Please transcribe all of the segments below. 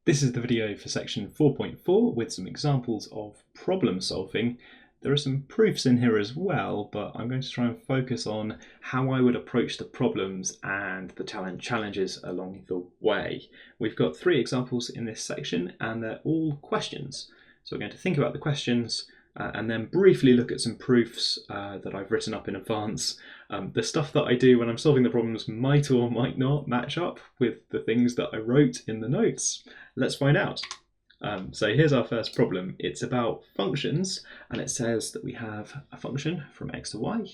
This is the video for section 4.4 with some examples of problem solving. There are some proofs in here as well, but I'm going to try and focus on how I would approach the problems and the challenges along the way. We've got 3 examples in this section and they're all questions. So we're going to think about the questions and then briefly look at some proofs that I've written up in advance. The stuff that I do when I'm solving the problems might or might not match up with the things that I wrote in the notes. Let's find out. So here's our first problem. It's about functions, and it says that we have a function from x to y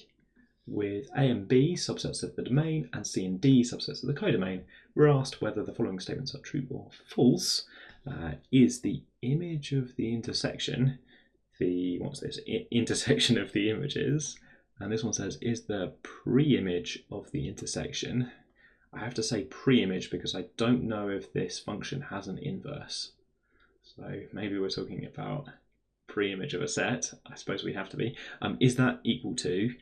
with a and b subsets of the domain and c and d subsets of the codomain. We're asked whether the following statements are true or false. Is the image of the intersection intersection of the images, and this one says is the pre-image of the intersection. I have to say pre-image because I don't know if this function has an inverse. So maybe we're talking about pre-image of a set. I suppose we have to be. Is that equal to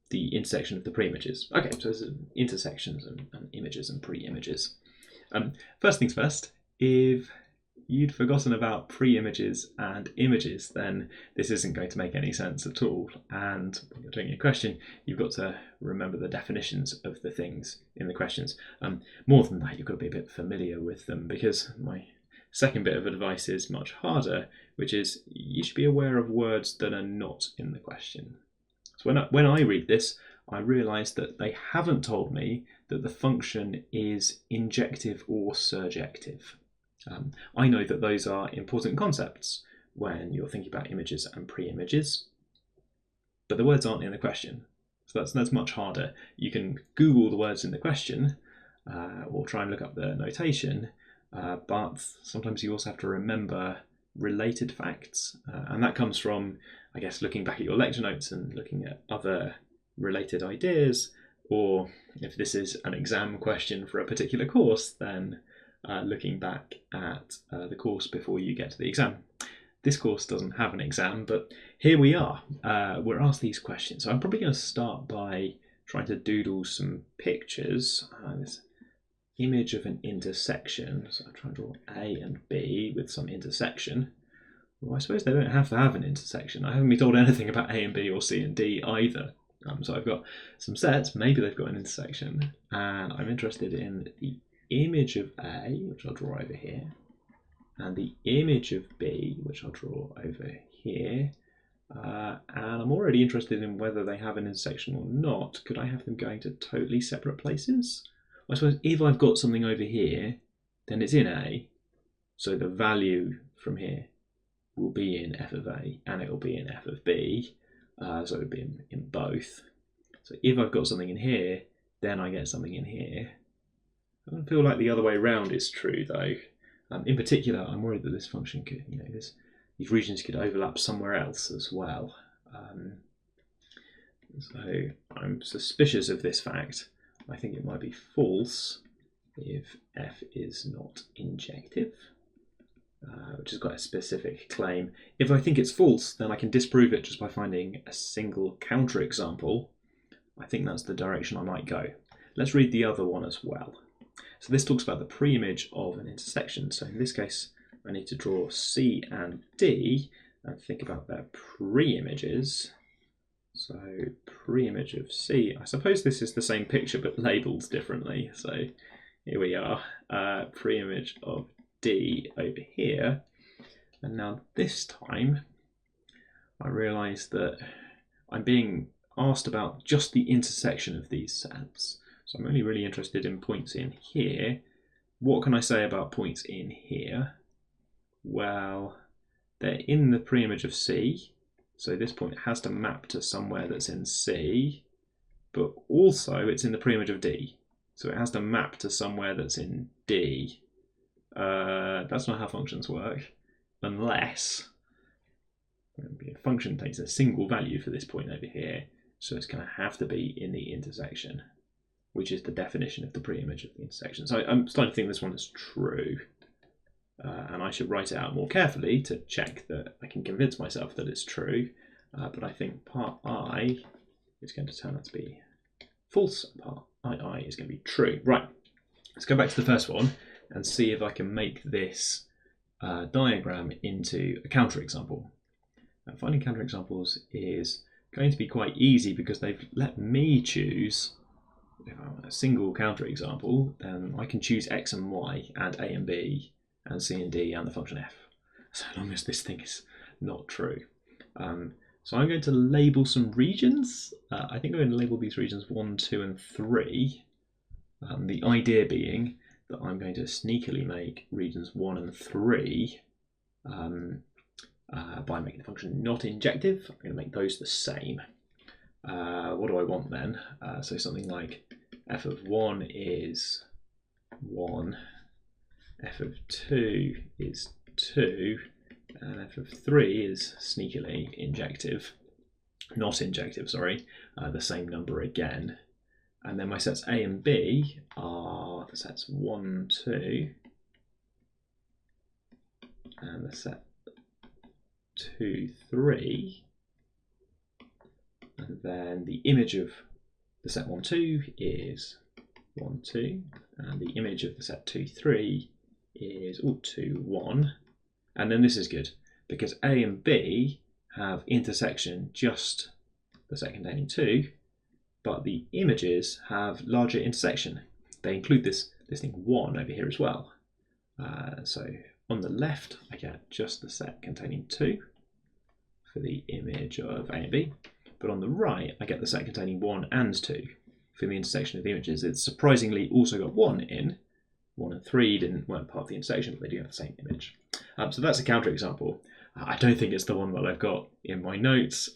the intersection of the pre-images? Okay, so there's intersections and images and pre-images. First things first, if you'd forgotten about pre-images and images, then this isn't going to make any sense at all. And when you're doing a question, you've got to remember the definitions of the things in the questions. More than that, you've got to be a bit familiar with them, because my second bit of advice is much harder, which is you should be aware of words that are not in the question. So when I read this, I realise that they haven't told me that the function is injective or surjective. I know that those are important concepts when you're thinking about images and pre-images, but the words aren't in the question. So that's much harder. You can Google the words in the question or try and look up the notation, but sometimes you also have to remember related facts, and that comes from, I guess, looking back at your lecture notes and looking at other related ideas, or if this is an exam question for a particular course, then looking back at the course before you get to the exam. This course doesn't have an exam, but here we are. We're asked these questions. So I'm probably going to start by trying to doodle some pictures. This image of an intersection. So I'm trying to draw A and B with some intersection. Well, I suppose they don't have to have an intersection. I haven't been told anything about A and B or C and D either. So I've got some sets, maybe they've got an intersection, and I'm interested in the image of A, which I'll draw over here, and the image of B, which I'll draw over here, and I'm already interested in whether they have an intersection or not. Could I have them going to totally separate places? I suppose if I've got something over here, then it's in A, so the value from here will be in f of A, and it will be in f of B, so it would be in both. So if I've got something in here, then I get something in here. I don't feel like the other way around is true, though. In particular, I'm worried that this function could, these regions could overlap somewhere else as well. So I'm suspicious of this fact. I think it might be false if f is not injective, which is quite a specific claim. If I think it's false, then I can disprove it just by finding a single counterexample. I think that's the direction I might go. Let's read the other one as well. So this talks about the pre-image of an intersection. So in this case, I need to draw C and D and think about their pre-images. So pre-image of C. I suppose this is the same picture but labelled differently. So here we are, pre-image of D over here. And now this time, I realise that I'm being asked about just the intersection of these sets. So I'm only really interested in points in here. What can I say about points in here? Well, they're in the pre-image of C, so this point has to map to somewhere that's in C, but also it's in the pre-image of D, so it has to map to somewhere that's in D. That's not how functions work, unless a function takes a single value for this point over here, so it's going to have to be in the intersection, which is the definition of the pre-image of the intersection. So I'm starting to think this one is true, and I should write it out more carefully to check that I can convince myself that it's true, but I think part I is going to turn out to be false, and part II is going to be true. Right, let's go back to the first one and see if I can make this diagram into a counterexample. Finding counterexamples is going to be quite easy because they've let me choose. If I want a single counterexample, then I can choose x and y and a and b and c and d and the function f, so long as this thing is not true. So I'm going to label some regions. I think I'm going to label these regions 1, 2, and 3. The idea being that I'm going to sneakily make regions 1 and 3 by making the function not injective. I'm going to make those the same. What do I want then? So something like f of 1 is 1, f of 2 is 2, and f of 3 is sneakily not injective, sorry, the same number again. And then my sets A and B are the sets 1, 2, and the set 2, 3. And then the image of the set 1, 2 is 1, 2, and the image of the set 2, 3 is 2, 1. And then this is good because A and B have intersection just the set containing 2, but the images have larger intersection. They include this thing 1 over here as well. So on the left, I get just the set containing 2 for the image of A and B, but on the right, I get the set containing 1 and 2 for the intersection of the images. It's surprisingly also got 1 in. 1 and 3 weren't part of the intersection, but they do have the same image. So that's a counterexample. I don't think it's the one that I've got in my notes.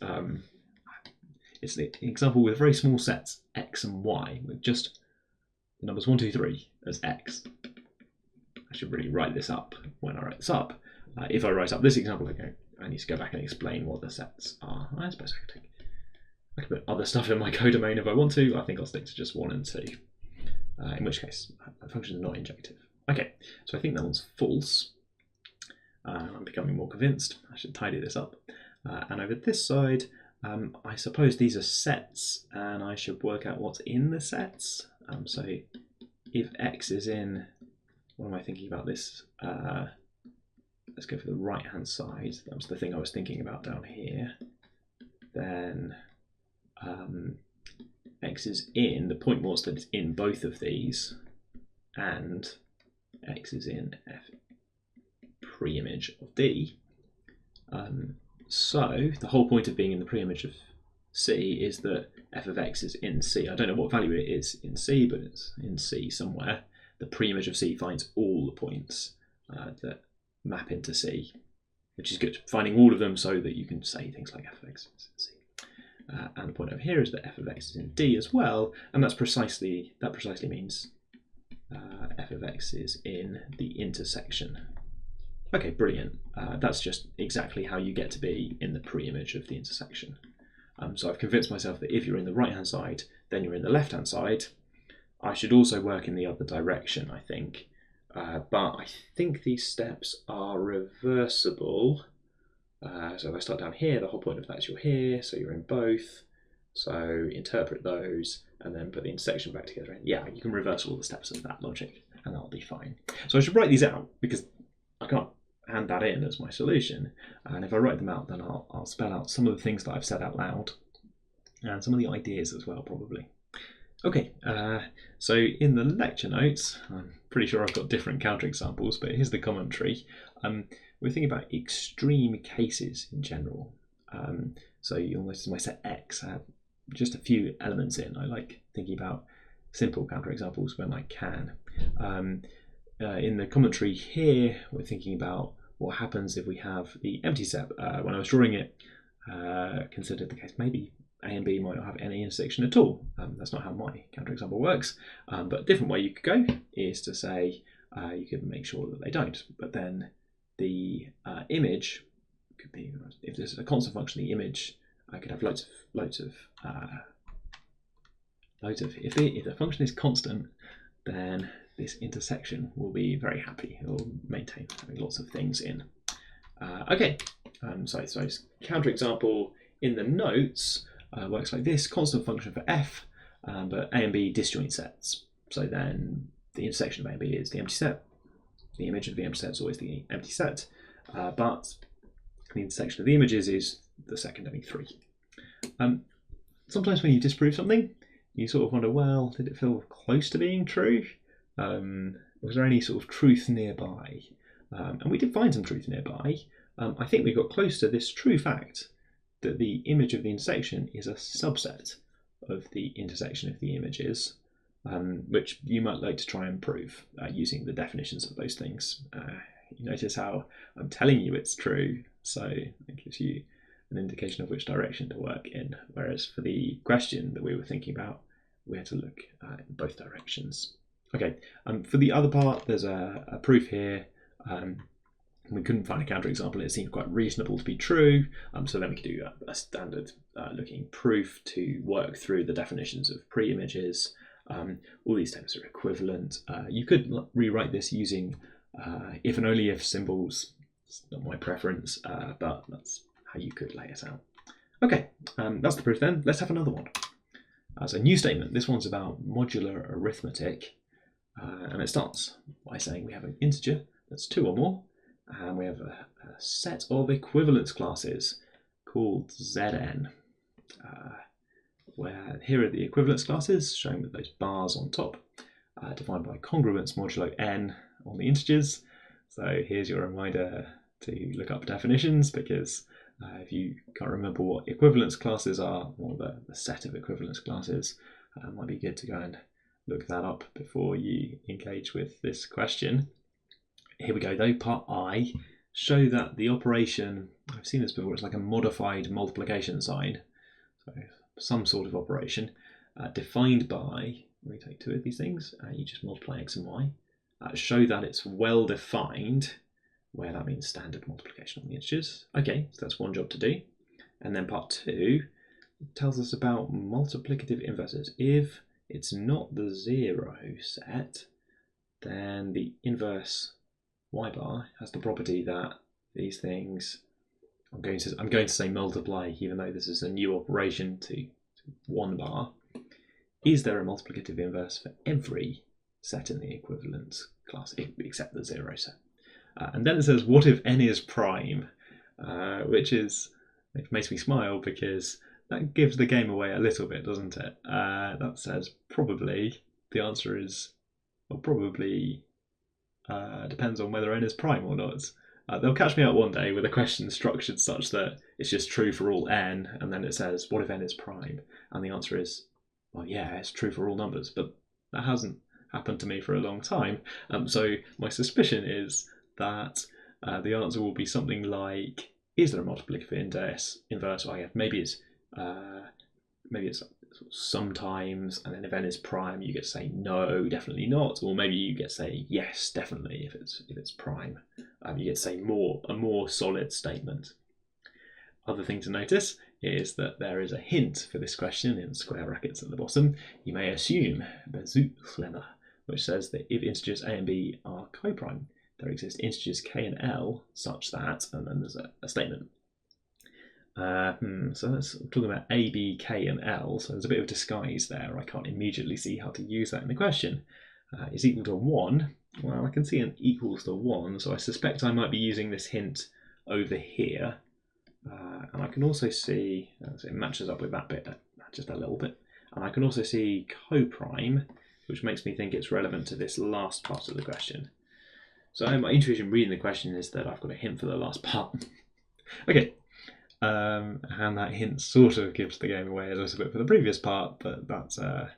It's an example with very small sets, x and y, with just the numbers 1, 2, 3 as x. I should really write this up when I write this up. If I write up this example, I need to go back and explain what the sets are. I suppose I could put other stuff in my codomain if I want to. I think I'll stick to just 1 and 2. In which case, the function is not injective. Okay, so I think that one's false. I'm becoming more convinced. I should tidy this up. And over this side, I suppose these are sets, and I should work out what's in the sets. So if x is in, what am I thinking about this? Let's go for the right-hand side. That was the thing I was thinking about down here. Then x is in, the point was that it's in both of these, and x is in f pre-image of D. So the whole point of being in the pre-image of C is that f of x is in C. I don't know what value it is in C, but it's in C somewhere. The pre-image of C finds all the points that map into C, which is good. Finding all of them so that you can say things like f of x is in C. And the point over here is that f of x is in D as well, and that precisely means f of x is in the intersection. Okay, brilliant. That's just exactly how you get to be in the pre-image of the intersection. So I've convinced myself that if you're in the right-hand side, then you're in the left-hand side. I should also work in the other direction, I think. But I think these steps are reversible. So if I start down here, the whole point of that is you're here, so you're in both. So interpret those, and then put the intersection back together. Yeah, you can reverse all the steps of that logic, and that'll be fine. So I should write these out, because I can't hand that in as my solution. And if I write them out, then I'll spell out some of the things that I've said out loud, and some of the ideas as well, probably. Okay, so in the lecture notes, I'm pretty sure I've got different counterexamples, but here's the commentary. We're thinking about extreme cases in general. So you'll notice my set X, I have just a few elements in. I like thinking about simple counterexamples when I can. In the commentary here, we're thinking about what happens if we have the empty set. When I was drawing it, considered the case maybe A and B might not have any intersection at all. That's not how my counterexample works. But a different way you could go is to say you could make sure that they don't. But then the image could be, if there's a constant function, the image could have loads of if the function is constant, then this intersection will be very happy. It will maintain having lots of things in. Okay, so counterexample in the notes works like this: constant function for f, but A and B disjoint sets. So then the intersection of A and B is the empty set. the image of the empty set is always the empty set, but the intersection of the images is the second any three. Sometimes when you disprove something, you sort of wonder, well, did it feel close to being true? Was there any sort of truth nearby? And we did find some truth nearby. I think we got close to this true fact that the image of the intersection is a subset of the intersection of the images, which you might like to try and prove using the definitions of those things. You notice how I'm telling you it's true, so it gives you an indication of which direction to work in, whereas for the question that we were thinking about, we had to look in both directions. Okay, for the other part, there's a proof here. We couldn't find a counterexample. It seemed quite reasonable to be true, so then we could do a standard looking proof to work through the definitions of pre-images. All these terms are equivalent. You could rewrite this using if and only if symbols. It's not my preference, but that's how you could lay it out. Okay, that's the proof then. Let's have another one. So a new statement. This one's about modular arithmetic, and it starts by saying we have an integer that's 2 or more, and we have a set of equivalence classes called Zn, where here are the equivalence classes shown with those bars on top, defined by congruence modulo n on the integers. So here's your reminder to look up definitions, because if you can't remember what equivalence classes are, or the set of equivalence classes, it might be good to go and look that up before you engage with this question. Here we go though, part I. Show that the operation, I've seen this before, it's like a modified multiplication sign, so some sort of operation, defined by, we take two of these things, you just multiply x and y. Show that it's well defined, where that means standard multiplication on the integers. Okay, so that's one job to do. And then part 2 tells us about multiplicative inverses. If it's not the 0 set, then the inverse y bar has the property that these things, I'm going to say multiply, even though this is a new operation to 1 bar. Is there a multiplicative inverse for every set in the equivalence class except the 0 set? And then it says, what if n is prime? Which makes me smile, because that gives the game away a little bit, doesn't it? That says probably, the answer is, well, probably depends on whether n is prime or not. They'll catch me out one day with a question structured such that it's just true for all n, and then it says, what if n is prime? And the answer is, well, yeah, it's true for all numbers, but that hasn't happened to me for a long time. So my suspicion is that the answer will be something like, is there a multiplicative inverse? Oh yeah, maybe it's sometimes, and then if n is prime, you get to say no, definitely not, or maybe you get to say yes, definitely if it's prime. You get to say a more solid statement. Other thing to notice is that there is a hint for this question in square brackets at the bottom. You may assume Bezuchlemma, which says that if integers a and b are coprime, there exist integers k and l such that, and then there's a statement. So that's talking about a, b, k, and l, so there's a bit of disguise there. I can't immediately see how to use that in the question. Is equal to 1. Well, I can see an equals to 1, so I suspect I might be using this hint over here. And I can also see, so it matches up with that bit just a little bit. And I can also see coprime, which makes me think it's relevant to this last part of the question. So my intuition reading the question is that I've got a hint for the last part. Okay, and that hint sort of gives the game away a little bit for the previous part, but that's a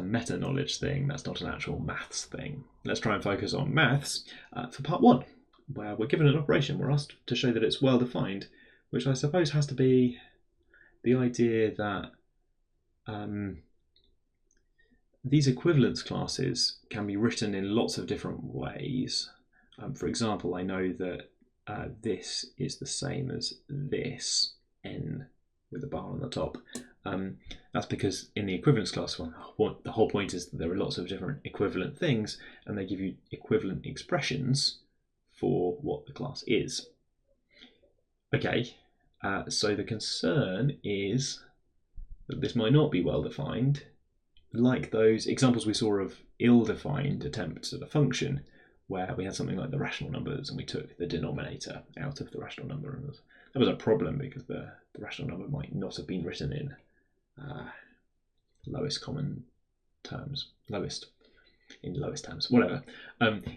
meta-knowledge thing, that's not an actual maths thing. Let's try and focus on maths for part 1, where we're given an operation. We're asked to show that it's well defined, which I suppose has to be the idea that these equivalence classes can be written in lots of different ways. For example, I know that this is the same as this, n with a bar on the top. That's because in the equivalence class one, the whole point is that there are lots of different equivalent things, and they give you equivalent expressions for what the class is. Okay, so the concern is that this might not be well defined, like those examples we saw of ill-defined attempts at a function, where we had something like the rational numbers and we took the denominator out of the rational number. And that was a problem because the rational number might not have been written in lowest common terms, lowest terms, whatever.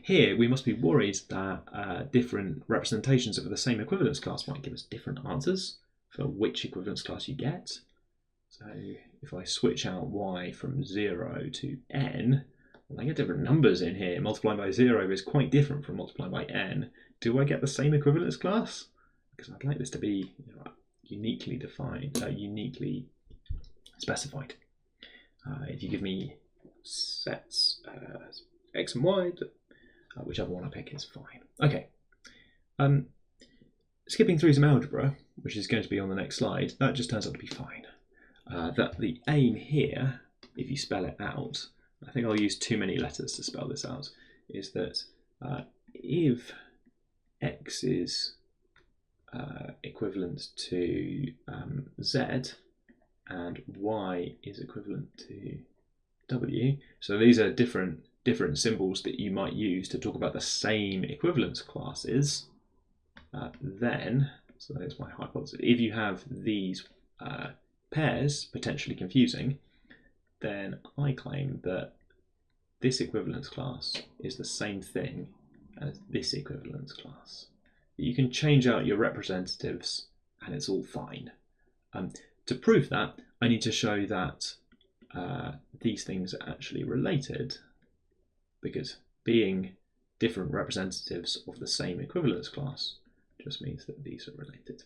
Here we must be worried that different representations of the same equivalence class might give us different answers for which equivalence class you get. So if I switch out y from 0 to n, well, I get different numbers in here. Multiplying by 0 is quite different from multiplying by n. Do I get the same equivalence class? Because I'd like this to be uniquely defined, uniquely specified. If you give me sets x and y, whichever one I pick is fine. Okay. Skipping through some algebra, which is going to be on the next slide, that just turns out to be fine. That the aim here, if you spell it out, I think I'll use too many letters to spell this out, is that if x is equivalent to z and y is equivalent to w, so these are different symbols that you might use to talk about the same equivalence classes, then, so that's my hypothesis, if you have these pairs potentially confusing, then I claim that this equivalence class is the same thing as this equivalence class. You can change out your representatives and it's all fine. To prove that, I need to show that these things are actually related, because being different representatives of the same equivalence class just means that these are related.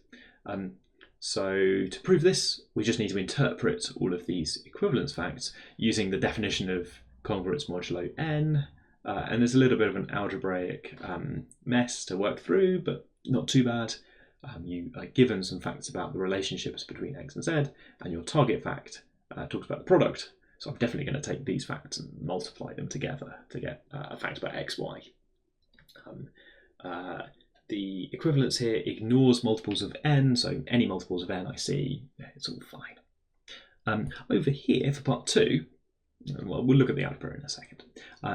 So to prove this, we just need to interpret all of these equivalence facts using the definition of congruence modulo n, and there's a little bit of an algebraic mess to work through, but not too bad. You are given some facts about the relationships between x and z, and your target fact talks about the product. So I'm definitely going to take these facts and multiply them together to get a fact about x, y. The equivalence here ignores multiples of n, so any multiples of n I see, it's all fine. Over here for part 2, well, we'll look at the algebra in a second.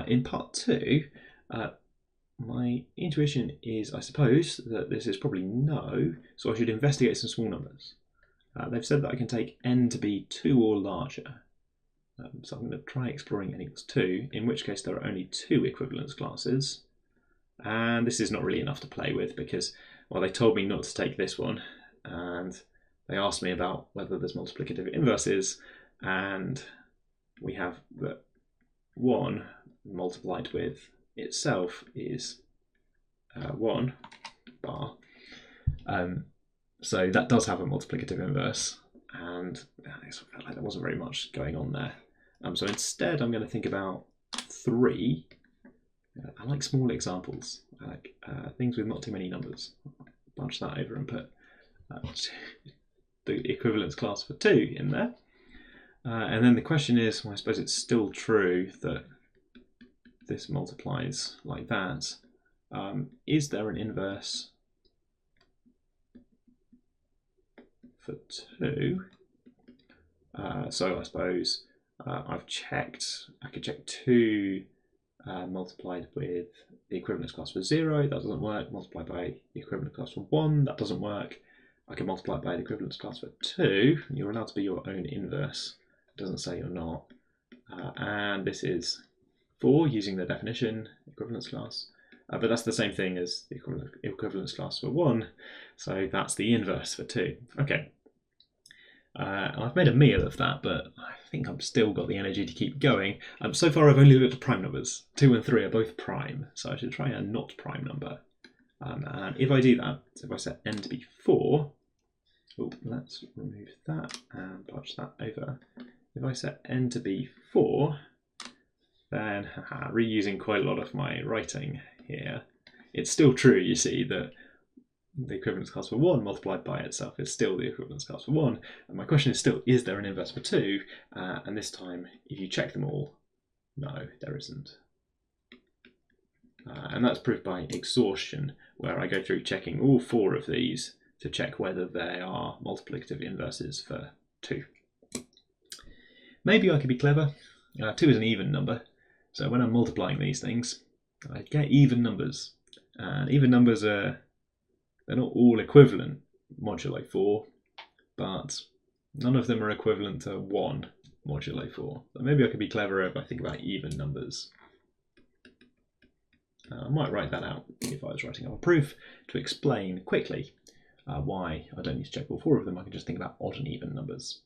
In part 2, my intuition is, I suppose, that this is probably no, so I should investigate some small numbers. They've said that I can take n to be 2 or larger, so I'm going to try exploring n equals 2, in which case there are only 2 equivalence classes. And this is not really enough to play with because, well, they told me not to take this one, and they asked me about whether there's multiplicative inverses, and we have that 1 multiplied with itself is 1 bar. So that does have a multiplicative inverse, and I sort of felt like there wasn't very much going on there. So instead I'm going to think about 3. I like small examples. I like things with not too many numbers. Bunch that over and put the equivalence class for 2 in there. And then the question is, well, I suppose it's still true that this multiplies like that. Is there an inverse for 2? So I suppose I've checked, I could check 2 multiplied with the equivalence class for 0, that doesn't work. Multiplied by the equivalence class for 1, that doesn't work. I can multiply it by the equivalence class for 2. You're allowed to be your own inverse. It doesn't say you're not. And this is 4 using the definition, equivalence class. But that's the same thing as the equivalence class for 1. So that's the inverse for 2. Okay. I've made a meal of that, but I think I've still got the energy to keep going. So far I've only looked at prime numbers. 2 and 3 are both prime, so I should try a not prime number. And if I do that, so if I set n to be 4, let's remove that and punch that over. If I set n to be 4, then reusing quite a lot of my writing here, it's still true, you see, that the equivalence class for 1 multiplied by itself is still the equivalence class for 1. And my question is still, is there an inverse for 2? And this time, if you check them all, no, there isn't. And that's proved by exhaustion, where I go through checking all 4 of these to check whether they are multiplicative inverses for 2. Maybe I could be clever. 2 is an even number, so when I'm multiplying these things, I get even numbers. And even numbers they're not all equivalent modulo 4, but none of them are equivalent to 1 modulo 4. So maybe I could be cleverer if I think about even numbers. I might write that out if I was writing up a proof to explain quickly why I don't need to check all 4 of them. I can just think about odd and even numbers.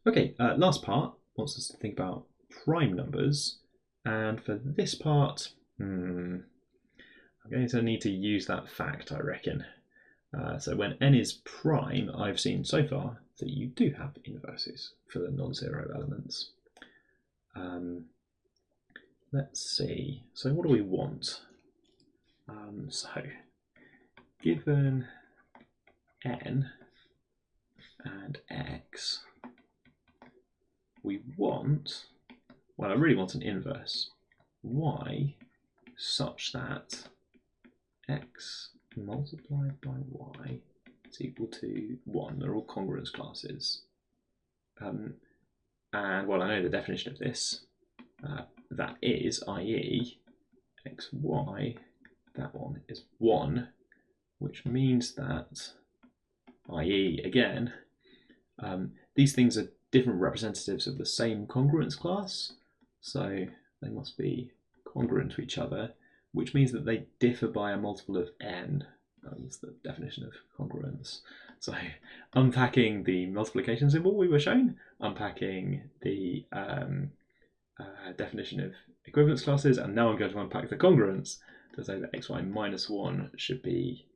Okay, last part wants us to think about prime numbers. And for this part, I'm going to need to use that fact, I reckon. So when n is prime, I've seen so far that you do have inverses for the non-zero elements. Let's see. So what do we want? So given n and x, we want, well, I really want an inverse, y such that x multiplied by y is equal to 1. They're all congruence classes. And well, I know the definition of this. That is, i.e., xy, that one is 1, which means that, i.e., again, these things are different representatives of the same congruence class, so they must be congruent to each other, which means that they differ by a multiple of n. That's the definition of congruence. So unpacking the multiplication symbol we were shown, unpacking the definition of equivalence classes, and now I'm going to unpack the congruence to say that xy minus 1 should be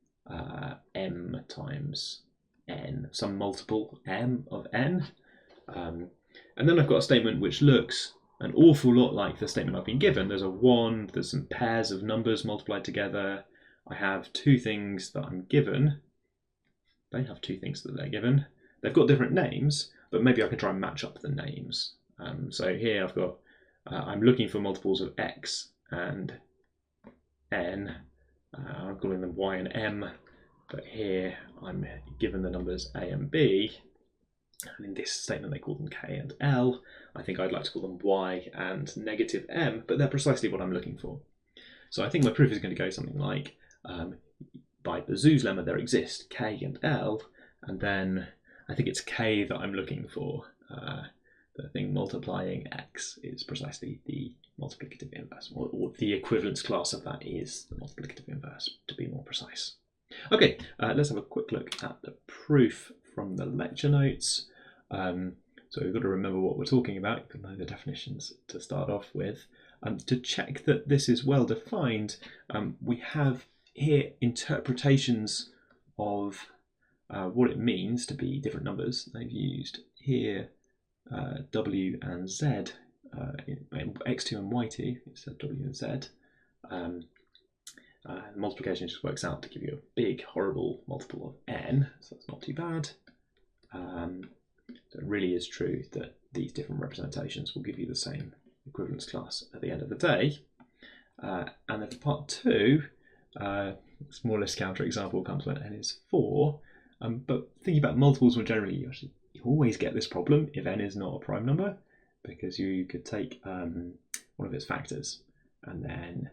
m times n, some multiple m of n. And then I've got a statement which looks an awful lot like the statement I've been given. There's a 1, there's some pairs of numbers multiplied together. I have 2 things that I'm given. They have 2 things that they're given. They've got different names, but maybe I can try and match up the names. So here I've got, I'm looking for multiples of x and n. I'm calling them y and m, but here I'm given the numbers a and b. And in this statement they call them k and l. I think I'd like to call them y and negative m, but they're precisely what I'm looking for. So I think my proof is going to go something like, by Bazoo's lemma there exist k and l, and then I think it's k that I'm looking for. The thing multiplying x is precisely the multiplicative inverse, or the equivalence class of that is the multiplicative inverse, to be more precise. Okay, let's have a quick look at the proof from the lecture notes. So we've got to remember what we're talking about. You can know the definitions to start off with. To check that this is well defined, we have here interpretations of what it means to be different numbers. They've used here w and z, x2 and y2, instead of w and z. The multiplication just works out to give you a big, horrible multiple of n, so that's not too bad. So it really is true that these different representations will give you the same equivalence class at the end of the day. And then for part 2, smallest counterexample comes when n is 4. But thinking about multiples more generally, you always get this problem if n is not a prime number, because you could take one of its factors, and then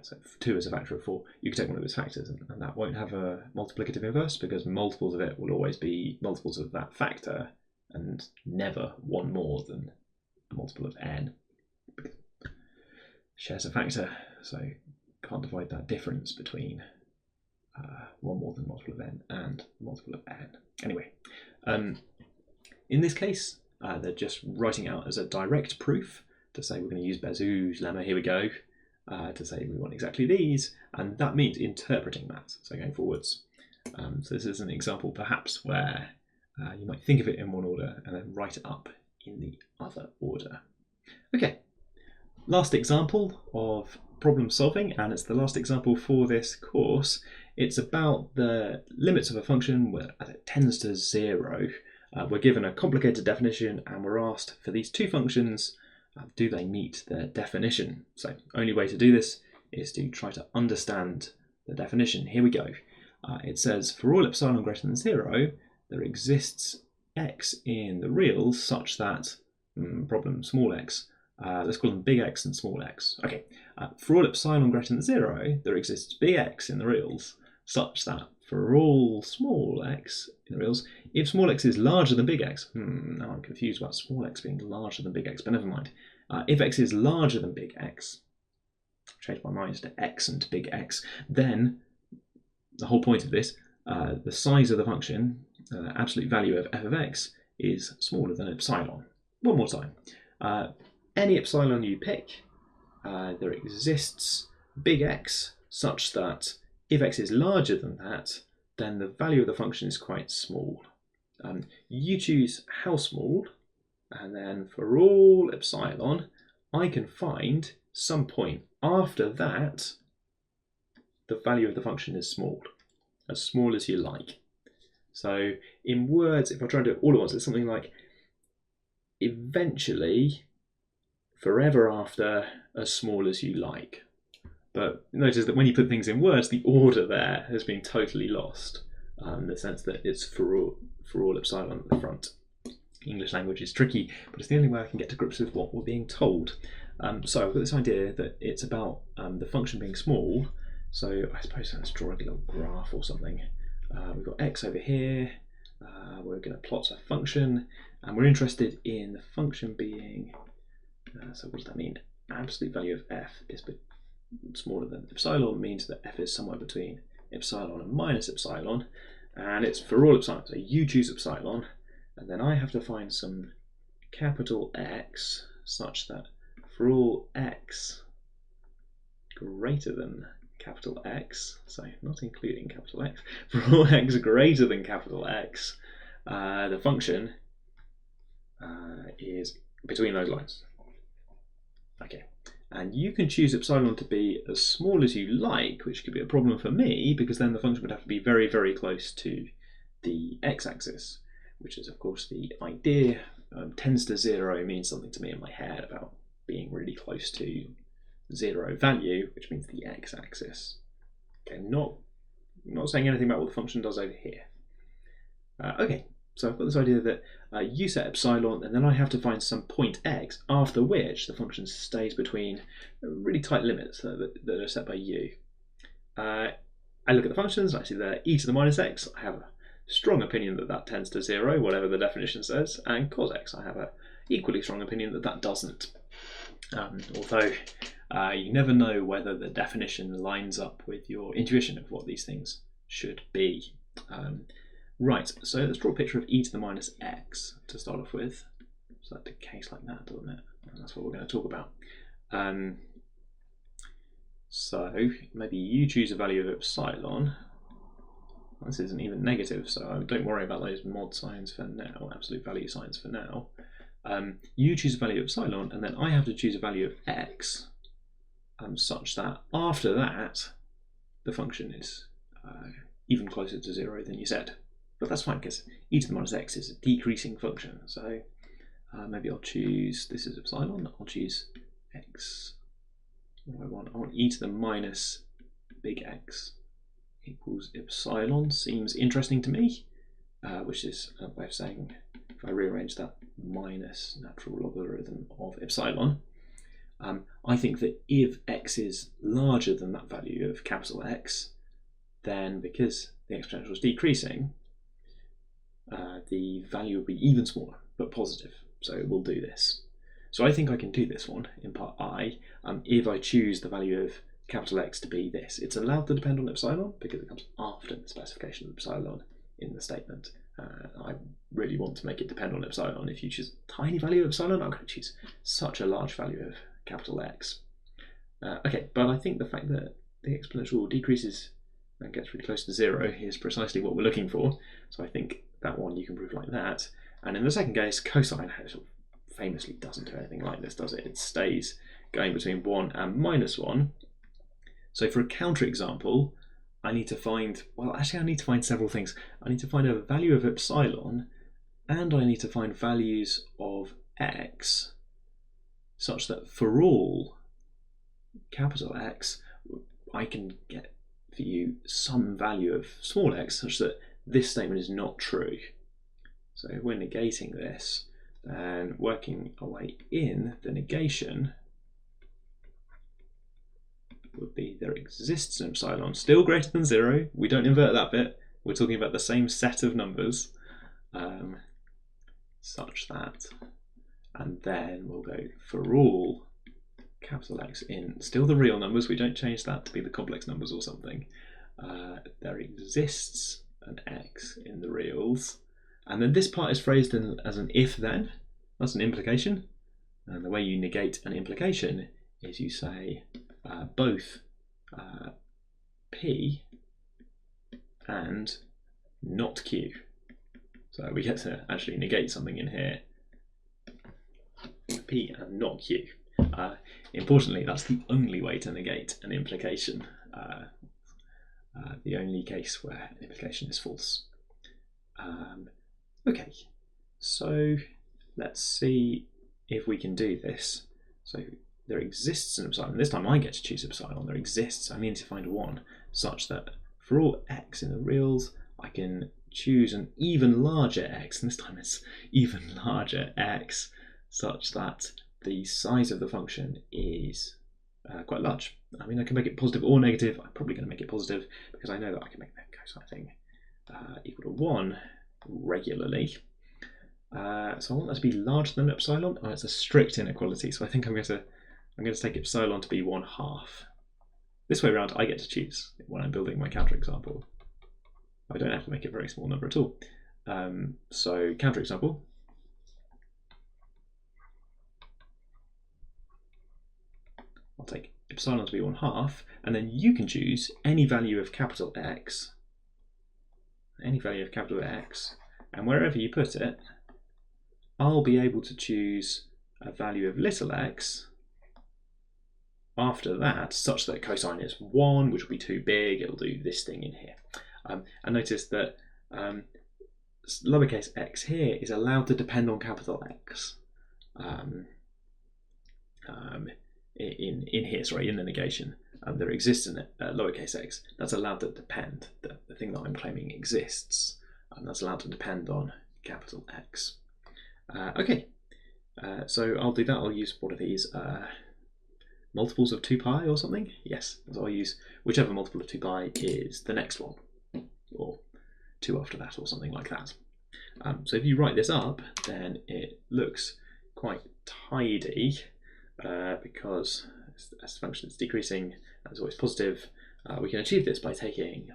so 2 is a factor of 4. You could take one of its factors, and that won't have a multiplicative inverse, because multiples of it will always be multiples of that factor, and never one more than a multiple of n. Shares a factor, so can't divide that difference between one more than multiple of n and multiple of n. Anyway, in this case, they're just writing out as a direct proof to say we're going to use Bazoo's lemma. Here we go. To say we want exactly these, and that means interpreting that, so going forwards. So this is an example perhaps where you might think of it in one order and then write it up in the other order. Okay, last example of problem solving, and it's the last example for this course. It's about the limits of a function as it tends to 0. We're given a complicated definition and we're asked for these 2 functions, do they meet their definition? So only way to do this is to try to understand the definition. Here we go. It says for all epsilon greater than 0, there exists x in the reals such that, problem small x, Let's call them big X and small x. Okay, for all epsilon greater than 0, there exists big X in the reals, such that for all small x in the reals, if small x is larger than big X, now I'm confused about small x being larger than big X, but never mind. If x is larger than big X, change my mind to x and big X, then the whole point of this, the size of the function, absolute value of f of x, is smaller than epsilon. One more time. Any epsilon you pick, there exists big X such that if x is larger than that, then the value of the function is quite small. You choose how small, and then for all epsilon, I can find some point after that the value of the function is small as you like. So in words, if I try and do it all at once, it's something like eventually, forever after, as small as you like. But notice that when you put things in words, the order there has been totally lost, in the sense that it's for all epsilon at the front. English language is tricky, but it's the only way I can get to grips with what we're being told. So I've got this idea that it's about the function being small. So I suppose let's draw a little graph or something. We've got x over here. We're going to plot a function, and we're interested in the function being, so what does that mean? Absolute value of f is smaller than epsilon, means that f is somewhere between epsilon and minus epsilon, and it's for all epsilon. So you choose epsilon, and then I have to find some capital X such that for all x greater than capital X, so not including capital X, for all x greater than capital X, the function is between those lines. Okay, and you can choose epsilon to be as small as you like, which could be a problem for me, because then the function would have to be very, very close to the x-axis, which is of course the idea. Tends to 0 means something to me in my head about being really close to 0 value, which means the x-axis. Okay, not saying anything about what the function does over here. Okay, so I've got this idea that you set epsilon, and then I have to find some point x after which the function stays between really tight limits that are set by you. I look at the functions, I see that e to the minus x, I have a strong opinion that that tends to 0, whatever the definition says, and cos x, I have an equally strong opinion that that doesn't. Although you never know whether the definition lines up with your intuition of what these things should be. Right, so let's draw a picture of e to the minus x to start off with. So that decays like that, doesn't it? And that's what we're going to talk about. So maybe you choose a value of epsilon. This isn't even negative, so don't worry about those mod signs for now, absolute value signs for now. You choose a value of epsilon, and then I have to choose a value of x, such that after that, the function is even closer to 0 than you said. But that's fine, because e to the minus x is a decreasing function. So maybe I'll choose, this is epsilon, I'll choose x. What do I want? I want e to the minus big X equals epsilon. Seems interesting to me, which is a way of saying, if I rearrange that, minus natural logarithm of epsilon. I think that if x is larger than that value of capital X, then because the exponential is decreasing, the value will be even smaller, but positive. So we'll do this. So I think I can do this one in part I, if I choose the value of capital X to be this. It's allowed to depend on epsilon because it comes after the specification of epsilon in the statement. I really want to make it depend on epsilon. If you choose a tiny value of epsilon, I'm going to choose such a large value of capital X. Okay, but I think the fact that the exponential decreases and gets really close to 0 is precisely what we're looking for. So I think that one you can prove like that. And in the second case, cosine famously doesn't do anything like this, does it? It stays going between 1 and minus 1. So for a counterexample, I need to find, well, actually I need to find several things. I need to find a value of epsilon, and I need to find values of x such that for all capital X, I can get for you some value of small x such that this statement is not true. So if we're negating this, then working our way in, the negation would be there exists an epsilon still greater than 0. We don't invert that bit. We're talking about the same set of numbers, such that, and then we'll go for all capital X in still the real numbers. We don't change that to be the complex numbers or something. There exists an X in the reals, and then this part is phrased as an if then. That's an implication, and the way you negate an implication is you say both P and not Q. So we get to actually negate something in here, P and not Q. Importantly, that's the only way to negate an implication, the only case where an implication is false. Okay, so let's see if we can do this. So there exists an epsilon. This time I get to choose epsilon. There exists, I need to find one such that for all X in the reals, I can choose an even larger X, and this time it's even larger X, such that the size of the function is quite large. I mean, I can make it positive or negative. I'm probably going to make it positive because I know that I can make that cosine thing equal to 1 regularly. So I want that to be larger than epsilon. Oh, it's a strict inequality, so I think I'm going to take epsilon to be 1/2. This way around, I get to choose when I'm building my counterexample. I don't have to make it a very small number at all. So counterexample. I'll take epsilon to be 1/2, and then you can choose any value of capital X, and wherever you put it, I'll be able to choose a value of little x after that, such that cosine is 1, which will be too big. It'll do this thing in here. And notice that lowercase x here is allowed to depend on capital X. In here, sorry, in the negation, there exists a lowercase x that's allowed to depend. The thing that I'm claiming exists, that's allowed to depend on capital X. Okay, so I'll do that. I'll use one of these multiples of 2 pi or something. Yes, so I'll use whichever multiple of 2 pi is the next one, or 2 after that, or something like that. So if you write this up, then it looks quite tidy. Because as the function is decreasing, it's always positive. We can achieve this by taking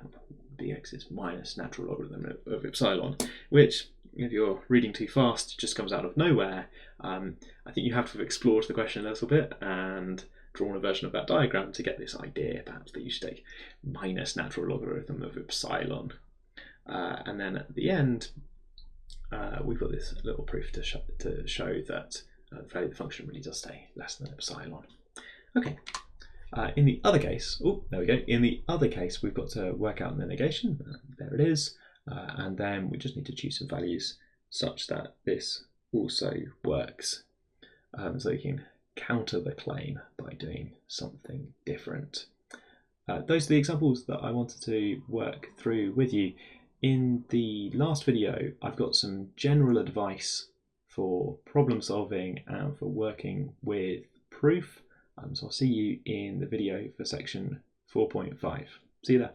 bx's minus natural logarithm of epsilon, which, if you're reading too fast, just comes out of nowhere. I think you have to have explored the question a little bit and drawn a version of that diagram to get this idea, perhaps, that you should take minus natural logarithm of epsilon. And then at the end, we've got this little proof to show that the value of the function really does stay less than epsilon. Okay. In the other case, there we go. In the other case, we've got to work out the negation. There it is. And then we just need to choose some values such that this also works. So you can counter the claim by doing something different. Those are the examples that I wanted to work through with you. In the last video, I've got some general advice for problem solving and for working with proof. So I'll see you in the video for section 4.5. See you there.